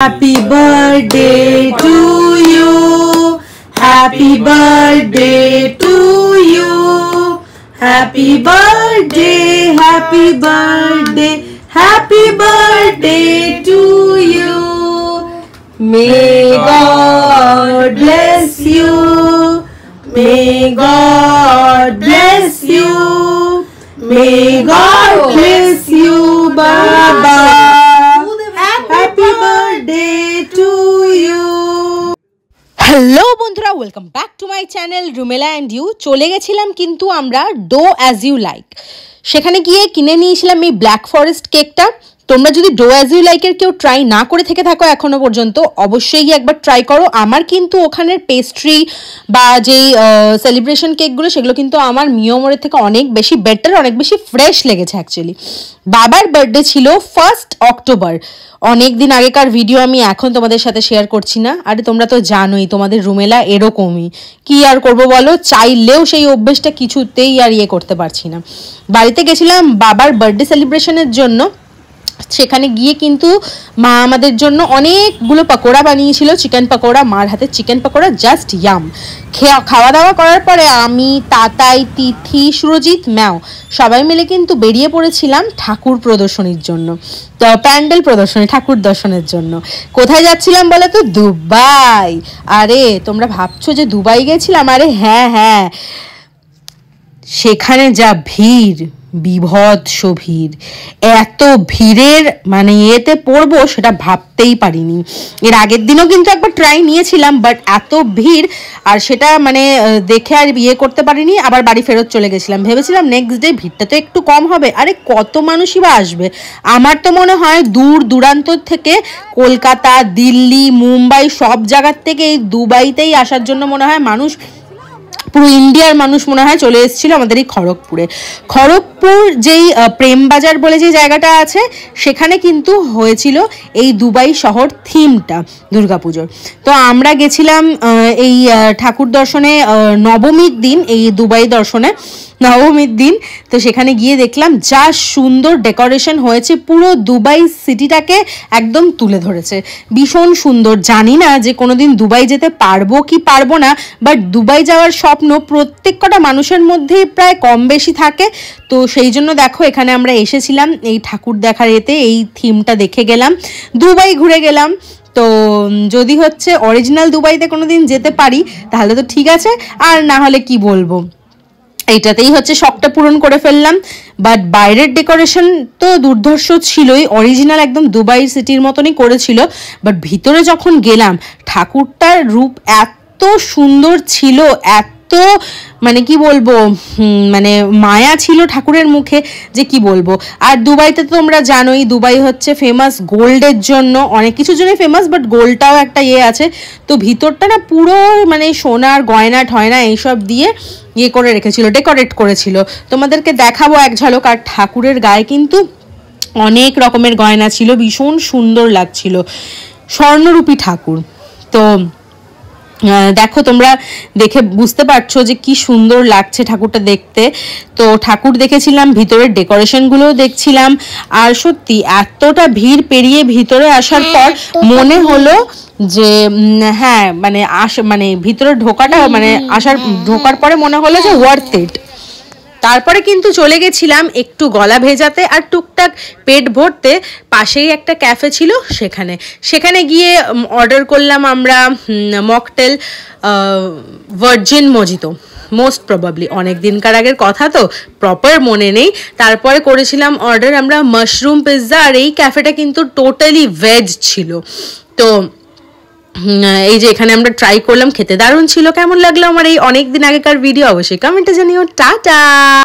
Happy birthday to you. Happy birthday to you. Happy birthday, happy birthday, happy birthday to you. May God bless you. May God bless you. May God bless you, Baba. Happy birthday to you. Hello বন্ধুরা, welcome back to my channel Rumela and you. চলে গেছিলাম কিন্তু আমরা do as you like, সেখানে গিয়ে কিনে নিয়েছিলাম এই ব্ল্যাক ফরেস্ট কেকটা। তোমরা যদি ডো অ্যাজ ইউ লাইকের কেউ ট্রাই না করে থেকে থাকো এখনো পর্যন্ত, অবশ্যই গিয়ে একবার ট্রাই করো। আমার কিন্তু ওখানের পেস্ট্রি বা যেই সেলিব্রেশন কেকগুলো সেগুলো কিন্তু আমার মিয়মরের থেকে অনেক বেশি বেটার, অনেক বেশি ফ্রেশ লেগেছে অ্যাকচুয়ালি। বাবার বার্থডে ছিল 1 অক্টোবর। অনেক দিন আগেকার ভিডিও আমি এখন তোমাদের সাথে শেয়ার করছি না। আরে তোমরা তো জানোই তোমাদের রুমেলা এরকমই, কি আর করবো বলো, চাইলেও সেই অভ্যেসটা কিছুতেই আর করতে পারছি না। বাড়িতে গেছিলাম বাবার বার্থডে সেলিব্রেশনের জন্য। সেখানে গিয়ে কিন্তু মা আমাদের জন্য অনেকগুলো পকোড়া বানিয়েছিল, চিকেন পকোড়া। মার হাতে চিকেন পকোড়া জাস্ট ইয়াম। খাওয়া দাওয়া করার পরে আমি, তাতাই, তিথি, সুরজিৎ, ম্যাও সবাই মিলে কিন্তু বেরিয়ে পড়েছিলাম ঠাকুর প্রদর্শনীর জন্য, প্যান্ডেল প্রদর্শনী, ঠাকুর দর্শনের জন্য। কোথায় যাচ্ছিলাম বলে তো? দুবাই। আরে তোমরা ভাবছো যে দুবাই গেছিলাম? আরে হ্যাঁ, সেখানে যা ভিড়, বিভৎস ভিড়। এত ভিড়ের মানে এতে পড়বো সেটা ভাবতেই পারিনি। এর আগের দিনও কিন্তু একবার ট্রাই নিয়েছিলাম, বাট এত ভিড় আর সেটা মানে দেখে আর করতে পারিনি। আবার বাড়ি ফেরত চলে গেছিলাম। ভেবেছিলাম নেক্সট ডে ভিড়টা তো একটু কম হবে। আরে কত মানুষই বা আসবে। আমার তো মনে হয় দূর দূরান্ত থেকে, কলকাতা, দিল্লি, মুম্বাই সব জায়গার থেকে এই দুবাইতেই আসার জন্য মনে হয় মানুষ, পুরো ইন্ডিয়ার মানুষ মনে হয় চলে এসেছিল আমাদের এই খড়গপুরে। খড়গপুর যেই প্রেমবাজার বলে যে জায়গাটা আছে, সেখানে কিন্তু হয়েছিল এই দুবাই শহর থিমটা দুর্গাপুজোর। তো আমরা গেছিলাম এই ঠাকুর দর্শনে নবমীর দিন, এই দুবাই দর্শনে নবমীর দিন। তো সেখানে গিয়ে দেখলাম যা সুন্দর ডেকোরেশন হয়েছে, পুরো দুবাই সিটিটাকে একদম তুলে ধরেছে। ভীষণ সুন্দর। জানি না যে কোনোদিন দুবাই যেতে পারবো কি পারবো না, বাট দুবাই যাওয়ার স্বপ্ন প্রত্যেক কটা মানুষের মধ্যেই প্রায় কম বেশি থাকে। তো সেই জন্য দেখো এখানে আমরা এসেছিলাম এই ঠাকুর দেখার এতে, এই থিমটা দেখে গেলাম, দুবাই ঘুরে গেলাম। তো যদি হচ্ছে অরিজিনাল দুবাইতে কোনোদিন যেতে পারি তাহলে তো ঠিক আছে, আর না হলে কি বলবো, এইটাতেই হচ্ছে শখটা পূরণ করে ফেললাম। বাট বাইরের ডেকোরেশন তো দুর্ধর্ষ ছিলই, অরিজিনাল একদম দুবাই সিটির মতনই করেছিল। বাট ভিতরে যখন গেলাম, ঠাকুরটার রূপ এত সুন্দর ছিল, এত মানে কি বলবো, মানে মায়া ছিল ঠাকুরের মুখে যে কি বলবো। আর দুবাইতে তো তোমরা জানোই, দুবাই হচ্ছে ফেমাস গোল্ডের জন্য, অনেক কিছুর জন্যই ফেমাস, বাট গোল্ডটাও একটা আছে। তো ভিতরটা না পুরো মানে সোনার গয়না ঠয়না এইসব দিয়ে করে রেখেছিল, ডেকোরেট করেছিল। তোমাদেরকে দেখাবো এক ঝলক। আর ঠাকুরের গায়ে কিন্তু অনেক রকমের গয়না ছিল, ভীষণ সুন্দর লাগছিল, স্বর্ণরূপী ঠাকুর। তো দেখো তোমরা দেখে বুঝতে পারছো যে কি সুন্দর লাগছে ঠাকুরটা দেখতে। তো ঠাকুর দেখেছিলাম, ভিতরের ডেকোরেশনগুলোও দেখছিলাম। আর সত্যি এতটা ভিড় পেরিয়ে ভিতরে আসার পর মনে হলো যে হ্যাঁ মানে ভিতরে ঢোকাটা মানে ঢোকার পরে মনে হলো যে ওয়ার্থ ইট। তারপরে কিন্তু চলে গেছিলাম একটু গলা ভেজাতে আর টুকটাক পেট ভরতে। পাশেই একটা ক্যাফে ছিল, সেখানে গিয়ে অর্ডার করলাম আমরা mocktail virgin mojito. Most probably অনেক দিনকার আগের কথা তো প্রপার মনে নেই। তারপরে করেছিলাম অর্ডার আমরা মাশরুম পিৎজা। আর এই ক্যাফেটা কিন্তু টোটালি ভেজ ছিল। তো এই যে এখানে আমরা ট্রাই করলাম, খেতে দারুণ ছিল। কেমন লাগলো আমার এই অনেক দিন আগেকার ভিডিও অবশ্যই কমেন্টে জানিও। টাটা।